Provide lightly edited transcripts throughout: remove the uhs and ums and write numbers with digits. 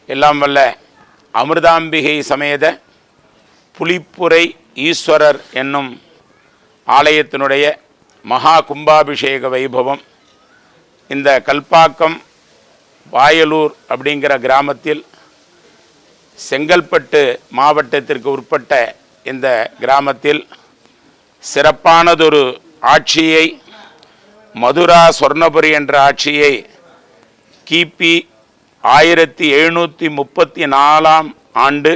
எல்லாம் வல்ல அமிர்தாம்பிகை சமேத புலிப்புரை ஈஸ்வரர் என்னும் ஆலயத்தினுடைய மகா கும்பாபிஷேக வைபவம் இந்த கல்பாக்கம் வாயலூர் அப்படிங்கிற கிராமத்தில் செங்கல்பட்டு மாவட்டத்திற்கு உட்பட்ட இந்த கிராமத்தில் சிறப்பானதொரு ஆட்சியை, மதுரா சொர்ணபுரி என்ற ஆட்சியை கிபி 1734 ஆண்டு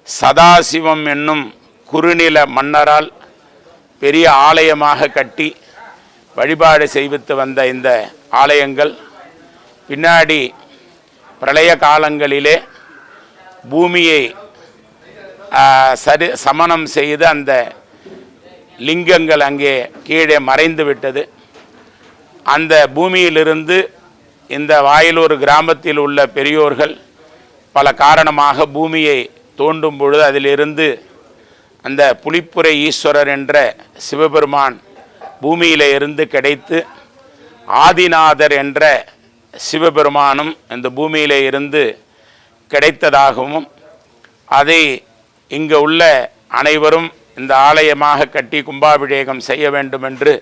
சதாசிவம் என்னும் குறுநில மன்னரால் பெரிய ஆலயமாக கட்டி வழிபாடு செய்வித்து வந்த இந்த ஆலயங்கள் பின்னாடி பிரளய காலங்களிலே பூமியை சமணம் செய்து அந்த லிங்கங்கள் அங்கே கீழே மறைந்து விட்டது. அந்த பூமியிலிருந்து இந்த வாயலூர் கிராமத்தில் உள்ள பெரியோர்கள் பல காரணமாக பூமியை தோண்டும் பொழுது அதிலிருந்து அந்த புலிப்புரை ஈஸ்வரர் என்ற சிவபெருமான் பூமியிலே இருந்து கிடைத்து ஆதிநாதர் என்ற சிவபெருமானும் இந்த பூமியிலே இருந்து கிடைத்ததாகவும் அதை இங்கு உள்ள அனைவரும் இந்த ஆலயமாக கட்டி கும்பாபிஷேகம் செய்ய வேண்டும் என்று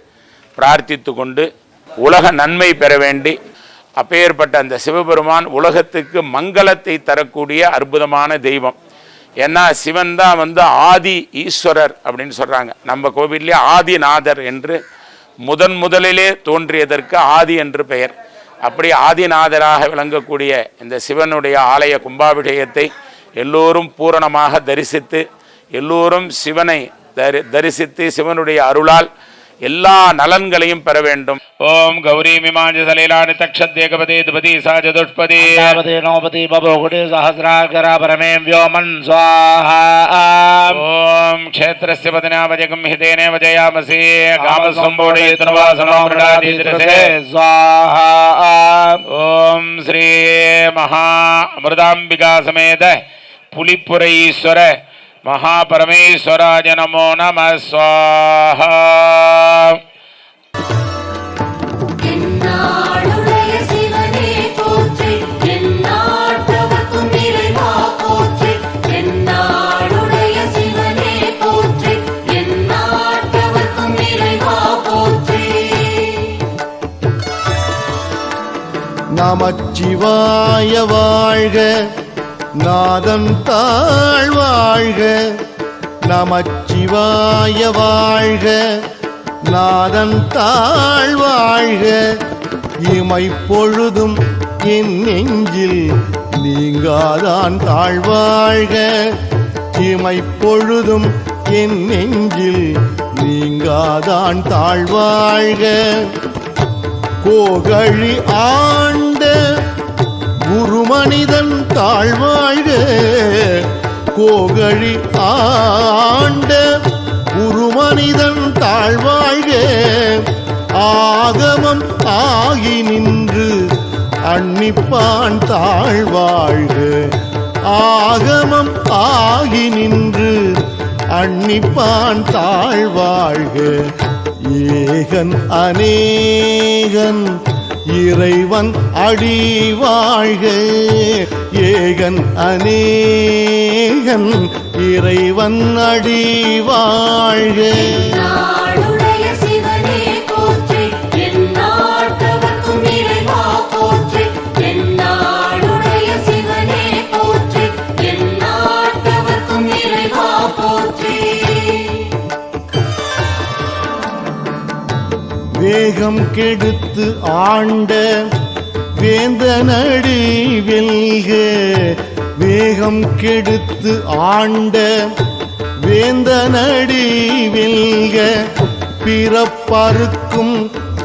பிரார்த்தித்து கொண்டு உலக நன்மை பெற வேண்டி அப்பேற்பட்ட அந்த சிவபெருமான் உலகத்துக்கு மங்களத்தை தரக்கூடிய அற்புதமான தெய்வம். ஏன்னா சிவன் தான் ஆதி ஈஸ்வரர் அப்படின்னு சொல்கிறாங்க. நம்ம கோவிலே ஆதிநாதர் என்று முதலிலே தோன்றியதற்கு ஆதி என்று பெயர். அப்படி ஆதிநாதராக விளங்கக்கூடிய இந்த சிவனுடைய ஆலய கும்பாபிஷேகத்தை எல்லோரும் பூரணமாக தரிசித்து எல்லோரும் சிவனை தரிசித்து சிவனுடைய அருளால் எல்லா நலன்களையும் பெற வேண்டும். ஓம் கௌரி மீமாஞ்ச சலீலானி தக்ஷத்யேகபதி துபதி சாஜதுஷ்பதி நோபதி பபோகுடி சஹஸ்ராகர பரமேம் வ்யோமன் ஸ்வாஹா. ஓம் க்ஷேத்ரஸ்ய பதனாவஜகம் ஹிதேனே வஜயாமசி காமசம்போடயத்னவாசனோமృడాதித்ரசே ஸ்வாஹா. ஓம் ஸ்ரீ மகா அமிர்தாம்பிகா சமேத புலிப்புரை ஈஸ்வர महापरमेश्वराय नमो नमः स्वाहा. நமச்சிவாய வாழ்க, நாதம் தாழ்வாழ்க. நமச்சிவாய வாழ்க, நாதம் தாழ்வாழ்க. இமைப்பொழுதும் என் நெஞ்சில் நீங்காதான் தாழ்வாழ்க. இமைப்பொழுதும் என் நெஞ்சில் நீங்காதான் தாழ்வாழ்க. கோகழி ஆண்ட குருமனிதன் தாழ்வாழ்க. கோகழி ஆண்ட குருமனிதன் தாழ்வாழ்க. ஆகமம் ஆகி நின்று அன்னிப்பான் தாழ்வாழ்க. ஆகமம் ஆகி நின்று அன்னிப்பான் தாழ்வாழ்க. ஏகன் அநேகன் இறைவன் அடி வாழ்க. ஏகன் அநேகன் இறைவன் அடி வாழ்க. வேகம் கெடுத்து ஆண்ட வேந்தனடி வெல்க. வேகம் கெடுத்து ஆண்ட வேந்தனடி வெல்க. பிறப்பறுக்கும்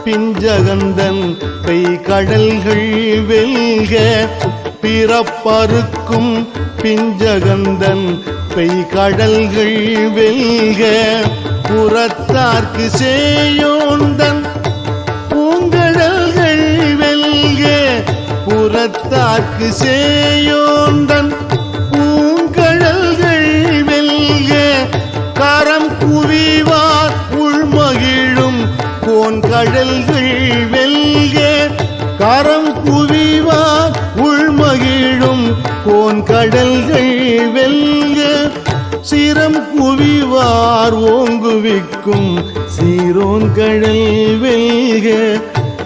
பிஞ்சகந்தன் பெய்கடல்கள் வெல்க. பிறப்பறுக்கும் பிஞ்சகந்தன் பெய்கடல்கள் வெல்க. புறத்தார்க்கு சேயோந்தன் புறத்தாக்கு சேயோந்தன் பூங்கழல்கள் வெல்க கரம் குவிவார் உள்மகிழும் கோன்கழல்கள் வெல்க கரம் குவிவார் உள்மகிழும் கோன்கடல்கள் வெல்க சிரம் குவிவார் ஓங்குவிக்கும் சீரோன் கடல் வெல்க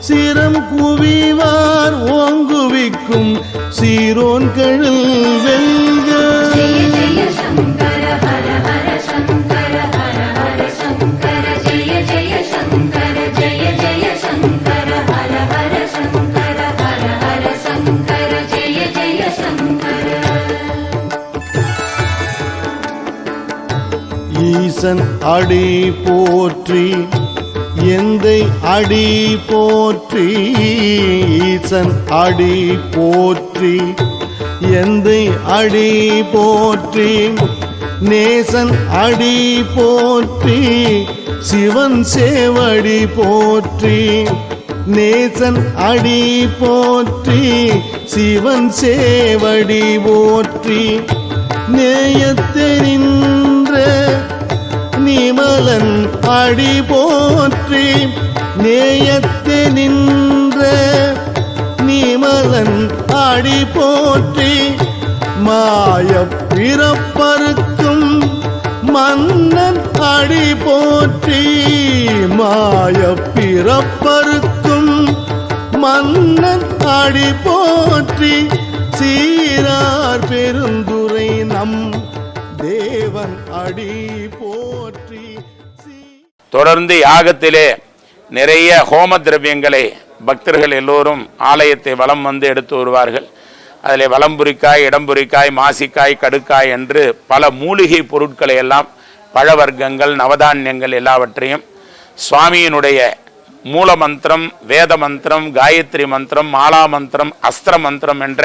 சிரம் குவிவார் ஓங்குவிக்கும் சீரோன் கடல் வெல்க. ஈசன் அடி போற்றி எந்தை அடி போற்றி ஈசன் அடி போற்றி எந்தை அடி போற்றி நேசன் அடி போற்றி சிவன் சேவடி போற்றி நேசன் அடி போற்றி சிவன் சேவடி போற்றி நேயத்தெரின்ற நிமலன் அடி போற்றி நேயத்து நின்ற நிமலன் அடி போற்றி மாய பிறப்பருக்கும் மன்னன் அடி போற்றி மாய பிறப்பருக்கும் மன்னன் அடி போற்றி சீரார் பெருந்துரை நம் தேவன் அடி போற்றி. தொடர்ந்து யாகத்திலே நிறைய ஹோம திரவியங்களை பக்தர்கள் எல்லோரும் ஆலயத்தை வலம் வந்து எடுத்து வருவார்கள். அதில் வலம்புரிக்காய், இடம்புரிக்காய், மாசிக்காய், கடுக்காய் என்று பல மூலிகை பொருட்களை எல்லாம் பழவர்க்கங்கள், நவதானியங்கள் எல்லாவற்றையும் சுவாமியினுடைய மூல மந்திரம், வேத மந்திரம், காயத்ரி மந்திரம், மாலா மந்திரம், அஸ்திர மந்திரம் என்ற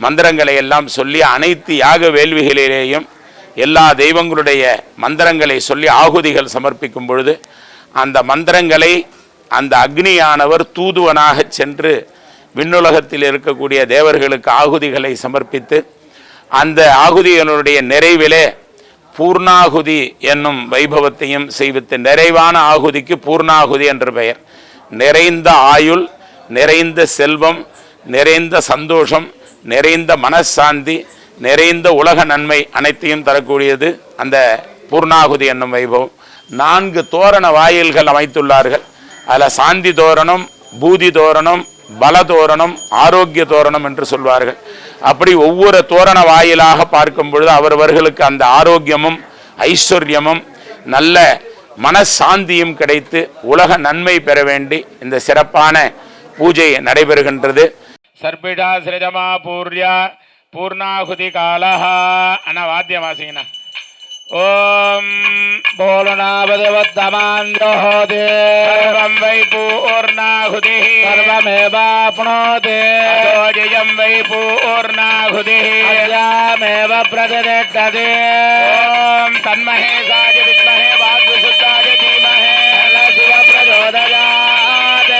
மந்திரங்களை எல்லாம் சொல்லி அனைத்து யாக வேள்விகளிலேயும் எல்லா தெய்வங்களுடைய மந்திரங்களை சொல்லி ஆகுதிகள் சமர்ப்பிக்கும் பொழுது அந்த மந்திரங்களை அந்த அக்னியானவர் தூதுவனாக சென்று விண்ணுலகத்தில் இருக்கக்கூடிய தேவர்களுக்கு ஆகுதிகளை சமர்ப்பித்து அந்த ஆகுதிகளுடைய நிறைவிலே பூர்ணாகுதி என்னும் வைபவத்தையும் செய்வித்து நிறைவான ஆகுதிக்கு பூர்ணாகுதி என்று பெயர். நிறைந்த ஆயுள், நிறைந்த செல்வம், நிறைந்த சந்தோஷம், நிறைந்த மனசாந்தி, நிறைந்த உலக நன்மை அனைத்தையும் தரக்கூடியது அந்த பூர்ணாகுதி என்னும் வைபவம். 4 தோரண வாயில்கள் அமைத்துள்ளார்கள். அதில் சாந்தி தோரணம், பூதி தோரணம், பல தோரணம், ஆரோக்கிய தோரணம் என்று சொல்வார்கள். அப்படி ஒவ்வொரு தோரண வாயிலாக பார்க்கும் பொழுது அவரவர்களுக்கு அந்த ஆரோக்கியமும் ஐஸ்வர்யமும் நல்ல மனசாந்தியும் கிடைத்து உலக நன்மை பெற வேண்டி இந்த சிறப்பான பூஜை நடைபெறுகின்றது. சர்பிடா சிரஜமா பூர்யா பூர்ணாகுதி காலஹா அண்ணா வாத்தியமாசிங்கண்ணா. ஓம் बोलनावदेवत्तमान्योदे सर्वं वै पूर्णाहुतिः सर्वमेवाप्नोति जयं वै पूर्णाहुतिः अस्यामेव प्रतिष्ठते ओम तन्महे साज विद्महे वाग्विशुद्धाय धीमहि शिवप्रचोदयात्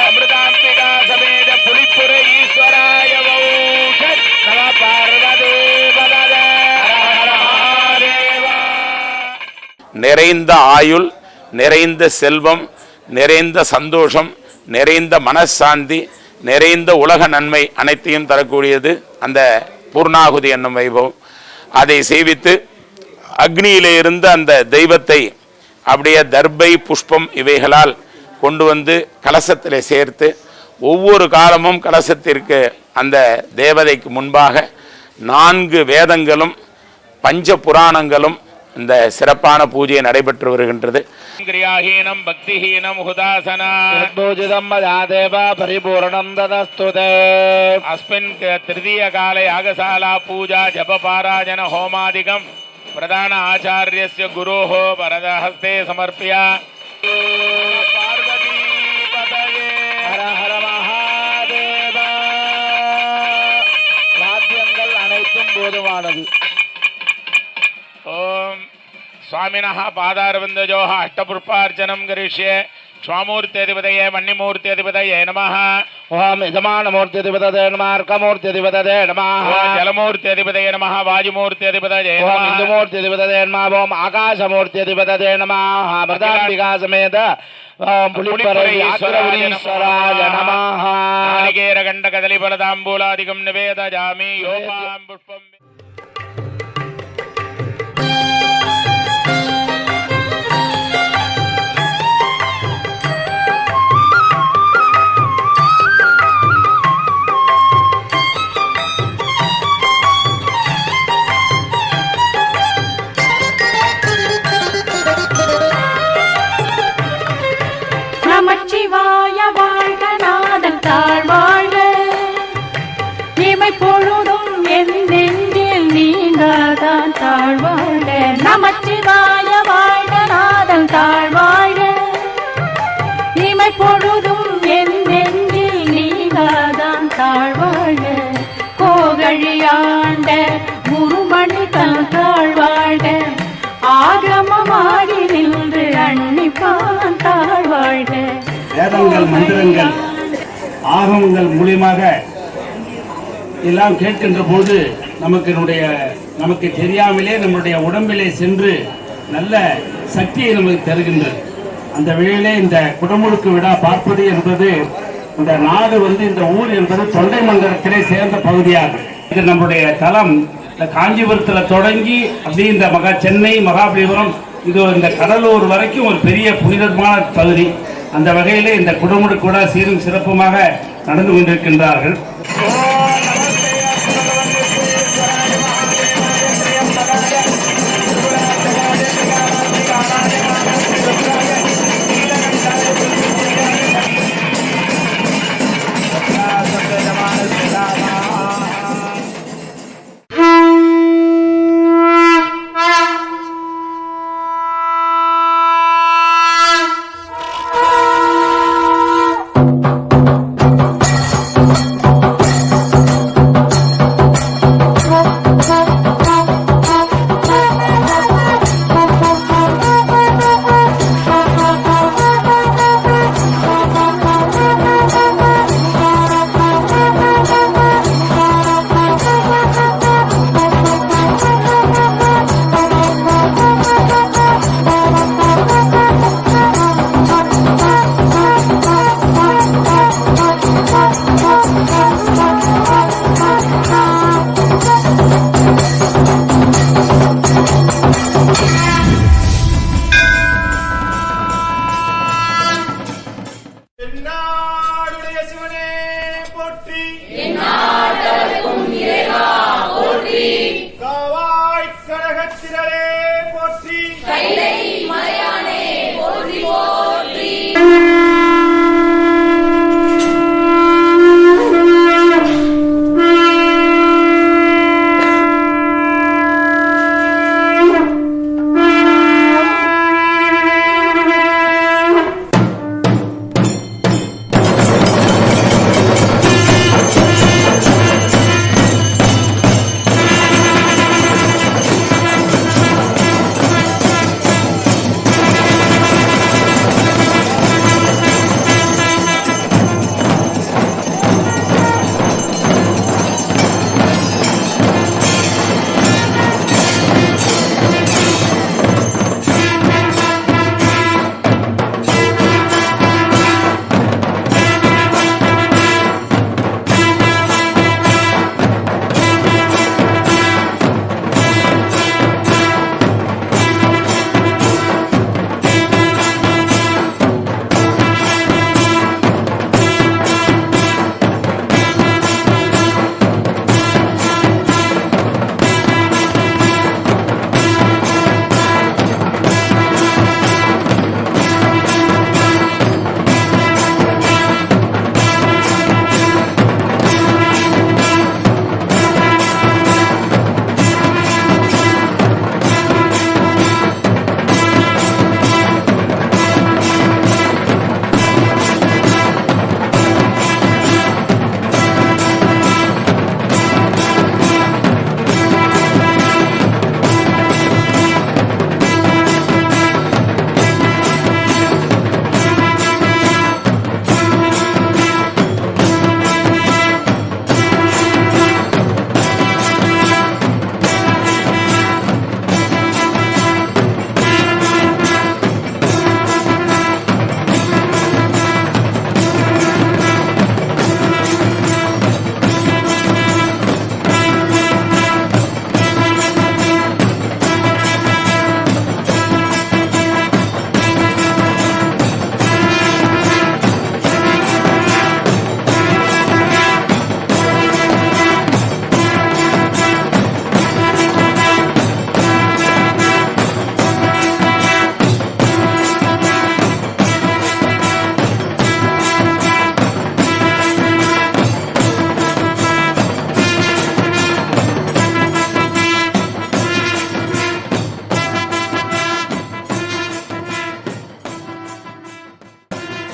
अमृताम्बिका समेत पुलिपुर ईश्वराय वौषट् नमः पार्वतीपतये நிறைந்த ஆயுள், நிறைந்த செல்வம், நிறைந்த சந்தோஷம், நிறைந்த மனசாந்தி, நிறைந்த உலக நன்மை அனைத்தையும் தரக்கூடியது அந்த பூர்ணாகுதி என்னும் வைபவம். அதை சேவித்து அக்னியிலே இருந்த அந்த தெய்வத்தை அப்படியே தர்பை, புஷ்பம் இவைகளால் கொண்டு வந்து கலசத்திலே சேர்த்து ஒவ்வொரு காலமும் கலசத்திற்கு அந்த தேவதைக்கு முன்பாக 4 வேதங்களும் பஞ்ச புராணங்களும் இந்த சிறப்பான பூஜை நடைபெற்று வருகின்றது. கிரியாஹீனம் பக்திஹீனம் ஹுதாசனா பூஜிதம் மயாதேவ பரிபூர்ணம் ததஸ்துதே. அஸ்மின் திருதிய காலே யாகசாலா பூஜா ஜப பாராஜன ஹோமாதிகம் பிரதான ஆச்சார்யஸ்ய குரோஹ வரதஹஸ்தே சமர்ப்பிய பார்வதி பதயே ஹர ஹர மகாதேவ. வாத்தியங்கள் அனைத்தும் போதுமானது. ओम स्वामिनः पादारविन्दयोः अष्टपुष्पार्चनं करिष्ये. स्वामूर्त्यधिपतये मन्निमूर्त्यधिपतये नमः. ஓம் யஜமானமூர்த்தி அதிபதே நம அர்க்கமூர்த்தி அதிபதே நம ஓம் ஜலமூர்த்தி அதிபதே நம வாயுமூர்த்தி அதிபதே ஓம் நம இந்துமூர்த்தி அதிபதே நம ஓம் ஆகாசமூர்த்தி அதிபதே நம அமிர்தாம்பிகா சமேத ஓம் புலிப்பரை ஈஸ்வராய நம நாளிகேர கண்ட கதலி பலதாம்பூலாதிகம் நிவேதயாமி யோகாம் புஷ்பம் நமச்சிவாய வாழ்க நாதன் தாழ்வாழ்க இமை பொழுதும் என் நெஞ்சில் நீங்காதான் தாழ்வாழ்க நமச்சிவாய வாழ்க நாதன் தாழ்வாழ்க இமை பொழுதும் என் நெஞ்சில் நீங்காதான் தாழ்வாழ்க கோகழியாண்ட குருமணி தன் தாழ்வாழ்க ஆகமமாகி நின்று அன்னிப்பான் தாழ்வாழ்க வேதங்கள் மந்திரங்கள் ஆகமங்கள் மூலியமாக எல்லாம் கேட்கின்ற போது நமக்கு தெரியாமலே நம்முடைய உடம்பிலே சென்று நல்ல சக்தியை நமக்கு தருகின்றது. அந்த வேளையிலே இந்த குடமுழுக்கு விழா பார்ப்பது என்பது இந்த நாடு இந்த ஊர் என்பது தொண்டை மண்டலத்திலே சேர்ந்த பகுதியாகும். இது நம்முடைய தலம் காஞ்சிபுரத்தில் தொடங்கி அப்படி இந்த சென்னை மகாபலிபுரம் இது இந்த கடலூர் வரைக்கும் ஒரு பெரிய புனிதமான பகுதி. அந்த வகையிலே இந்த குடமுழுக்கு கூட சீரும் சிறப்புமாக நடந்து கொண்டிருக்கின்றார்கள்.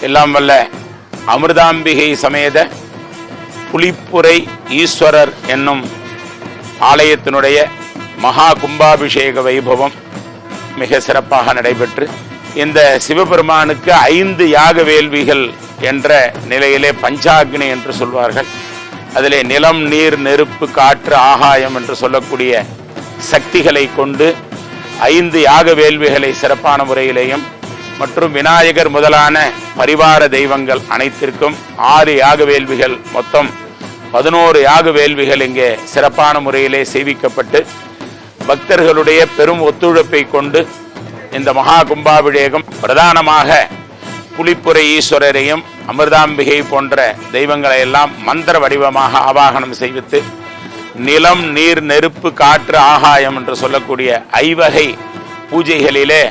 எல்லாம் வல்ல அமிர்தாம்பிகை சமேத புலிப்புரை ஈஸ்வரர் என்னும் ஆலயத்தினுடைய மகா கும்பாபிஷேக வைபவம் மிக சிறப்பாக நடைபெற்று இந்த சிவபெருமானுக்கு 5 யாக வேள்விகள் என்ற நிலையிலே பஞ்சாக்னி என்று சொல்வார்கள். அதிலே நிலம், நீர், நெருப்பு, காற்று, ஆகாயம் என்று சொல்லக்கூடிய சக்திகளை கொண்டு 5 யாக வேள்விகளை சிறப்பான முறையிலேயும் மற்றும் விநாயகர் முதலான பரிவார தெய்வங்கள் அனைத்திற்கும் 6 யாக வேள்விகள், மொத்தம் 11 யாக வேள்விகள் இங்கே சிறப்பான முறையிலே செய்விக்கப்பட்டு பக்தர்களுடைய பெரும் ஒத்துழைப்பை கொண்டு இந்த மகா கும்பாபிஷேகம் பிரதானமாக புலிப்புரை ஈஸ்வரரையும் அமிர்தாம்பிகை போன்ற தெய்வங்களை எல்லாம் மந்திர வடிவமாக ஆவாகனம் செய்வித்து நிலம், நீர், நெருப்பு, காற்று, ஆகாயம் என்று சொல்லக்கூடிய 5 வகை பூஜைகளிலே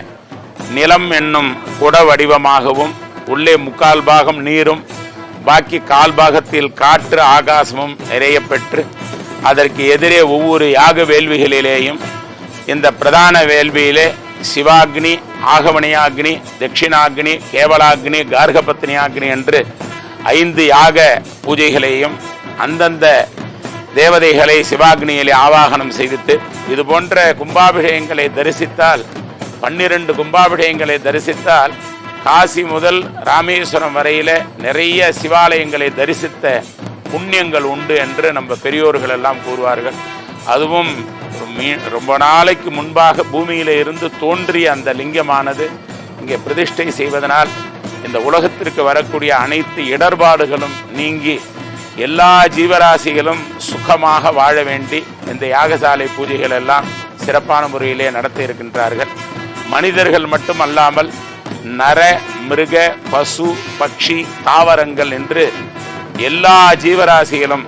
நிலம் என்னும் குட வடிவமாகவும் உள்ளே 3/4 பாகம் நீரும் பாக்கி 1/4 பாகத்தில் காற்று, ஆகாசமும் நிறைய பெற்று அதற்கு எதிரே ஒவ்வொரு யாக வேள்விகளிலேயும் இந்த பிரதான வேள்வியிலே சிவாக்னி, ஆகவனியாக்னி, தட்சிணாக்னி, கேவலாக்னி, கார்கபத்னியாக்னி என்று 5 யாக பூஜைகளையும் அந்தந்த தேவதைகளை சிவாக்னியிலே ஆவாகனம் செய்வித்து இது போன்ற கும்பாபிஷேகங்களை தரிசித்தால் 12 கும்பாபிஷேகங்களை தரிசித்தால் காசி முதல் ராமேஸ்வரம் வரையில நிறைய சிவாலயங்களை தரிசித்த புண்ணியங்கள் உண்டு என்று நம்ம பெரியோர்கள் எல்லாம் கூறுவார்கள். அதுவும் ரொம்ப நாளைக்கு முன்பாக பூமியில இருந்து தோன்றிய அந்த லிங்கமானது இங்கே பிரதிஷ்டை செய்வதனால் இந்த உலகத்திற்கு வரக்கூடிய அனைத்து இடர்பாடுகளும் நீங்கி எல்லா ஜீவராசிகளும் சுகமாக வாழ வேண்டி இந்த யாகசாலை பூஜைகள் எல்லாம் சிறப்பான முறையிலே நடத்த இருக்கின்றார்கள். மனிதர்கள் மட்டும் அல்லாமல் நர, மிருக, பசு, பட்சி, தாவரங்கள் என்று எல்லா ஜீவராசிகளும்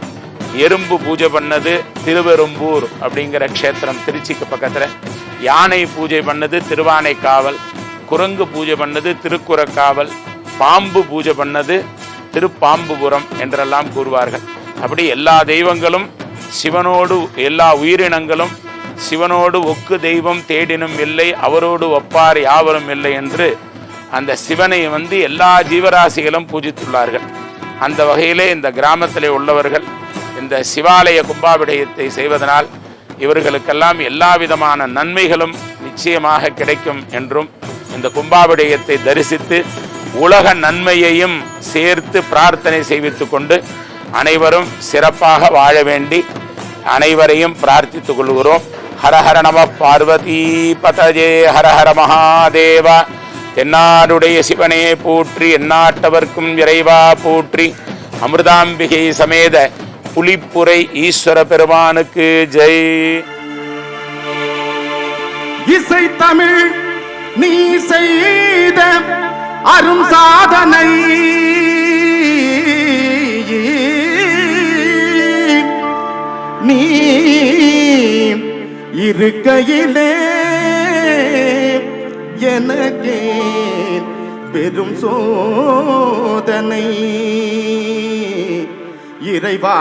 எறும்பு பூஜை பண்ணது திருவெரும்பூர் அப்படிங்கிற க்ஷேத்திரம் திருச்சிக்கு பக்கத்தில், யானை பூஜை பண்ணது திருவானைக்காவல், குரங்கு பூஜை பண்ணது திருக்குறக்காவல், பாம்பு பூஜை பண்ணது திருப்பாம்புபுரம் என்றெல்லாம் கூறுவார்கள். அப்படி எல்லா தெய்வங்களும் சிவனோடு, எல்லா உயிரினங்களும் சிவனோடு ஒக்கு தெய்வம் தேடினும் இல்லை, அவரோடு ஒப்பார் யாவரும் இல்லை என்று அந்த சிவனை எல்லா ஜீவராசிகளும் பூஜித்துள்ளார்கள். அந்த வகையிலே இந்த கிராமத்திலே உள்ளவர்கள் இந்த சிவாலய கும்பாபிஷேகத்தை செய்வதனால் இவர்களுக்கெல்லாம் எல்லா விதமான நன்மைகளும் நிச்சயமாக கிடைக்கும் என்றும் இந்த கும்பாபிஷேகத்தை தரிசித்து உலக நன்மையையும் சேர்த்து பிரார்த்தனை செய்வித்துக் கொண்டு அனைவரும் சிறப்பாக வாழ வேண்டி அனைவரையும் பிரார்த்தித்துக் கொள்கிறோம். ஹரஹர நம பார்வதி பதஜே, ஹரஹர மகாதேவ. தென்னாடுடைய சிவனே போற்றி, எந்நாட்டவர்க்கும் இறைவா போற்றி. அமிர்தாம்பிகை சமேத புலிப்புரை ஈஸ்வர பெருமானுக்கு ஜெய். இசை தமிழ் நீ செய்த அரும் சாதனை நீ இருக்கையிலே எனக்கே பெரும் சோதனை இறைவா.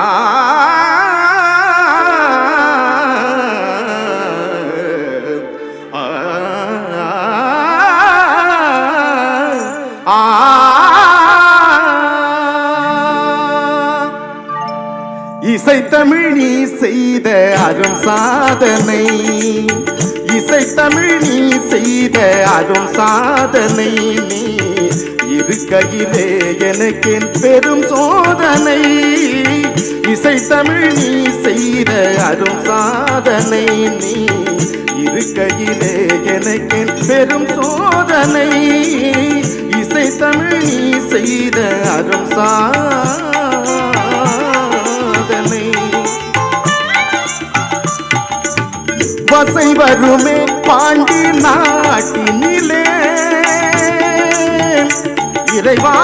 இசைத்தமிழ் நீ செய்த அரும் சாதனை, இசைத்தமிழ் நீ செய்த அரும் சாதனை நீ இருக்கையிலே எனக்கு பெரும் சோதனை. இசைத்தமிழ் நீ செய்த அரும் சாதனை நீ இருக்கையிலே எனக்கு பெரும் சோதனை. இசைத்தமிழ் நீ செய்த அரும் சாதனை. வசை வருமே பாண்டி நாட்டினிலே இறைவா.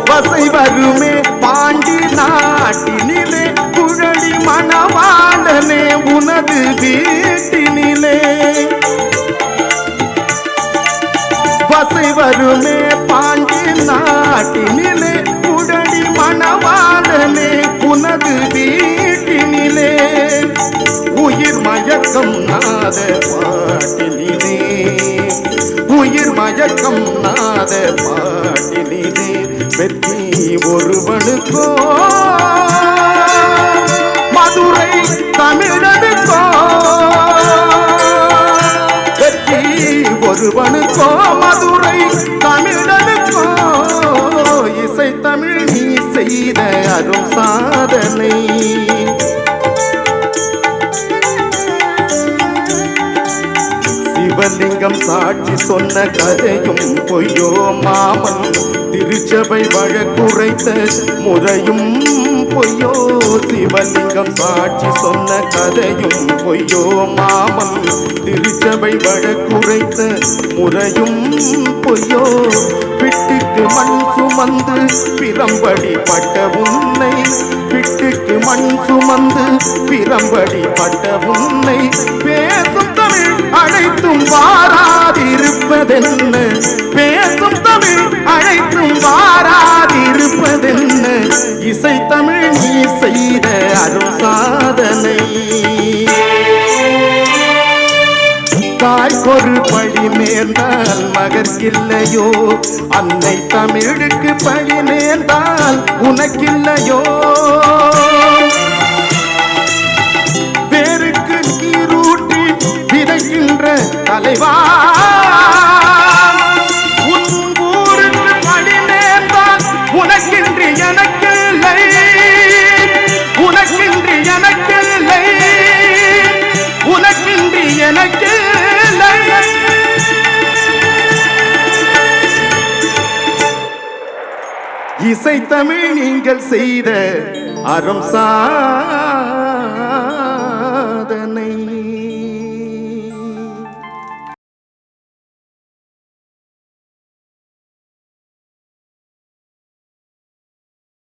வசை வருமே பாண்டி நாட்டினிலே குழலி மணவாளனே உனது வீட்டினிலே. வசை வருமே பாண்டி நாட்டினிலே உடனி மணவாளனே உனது வீட்டினிலே உயிர் மயக்கம் நாத பாட்டினிலே உயிர் மயக்கம் நாத பாட்டினிலே வெற்றி ஒருவனுக்கோ மதுரை தமிழனுக்கோ வெற்றி ஒருவனுக்கோ மதுரை தமிழனுக்கோ இசை தமிழ் நீ செய்த அரும் சாதனை சிவலிங்கம் சாட்சி சொன்ன கதையும் பொய்யோ மாமன் திருச்சபை வழக்குரைத்த முறையும் பொய்யோ சிவலிங்கம் சாட்சி சொன்ன கதையும் பொய்யோ மாமன் திருச்சபை வழக்குரைத்த முறையும் பொய்யோ பிட்டுக்கு மண் சுமந்து பிரம்படி பட்ட உன்னை பிட்டுக்கு மண் சுமந்து பிரம்படி பட்ட உன்னை பேசும் தமிழ் அழைத்தும் வாராதிருப்பதென்ன பேசும் தமிழ் அழைத்தும் வாராதிருப்பதென்ன இசை தமிழ் நீ செய்த அரும் சாதனை தாய்க்கொரு பழி நேர்ந்தால் மகற்கில்லையோ அன்னை தமிழுக்கு பழி நேர்ந்தால் உனக்கில்லையோ வேருக்கு நீரூட்டி விதைக்கின்ற தலைவா உன் ஊருக்கு பழி நேர்ந்தால் உனக்கின்றி எனக்கில்லை உனக்கின்றி எனக்கில்லை உனக்கின்றி எனக்கில்லை இசை தமிழ் நீங்கள் செய்த அரும் சாதனை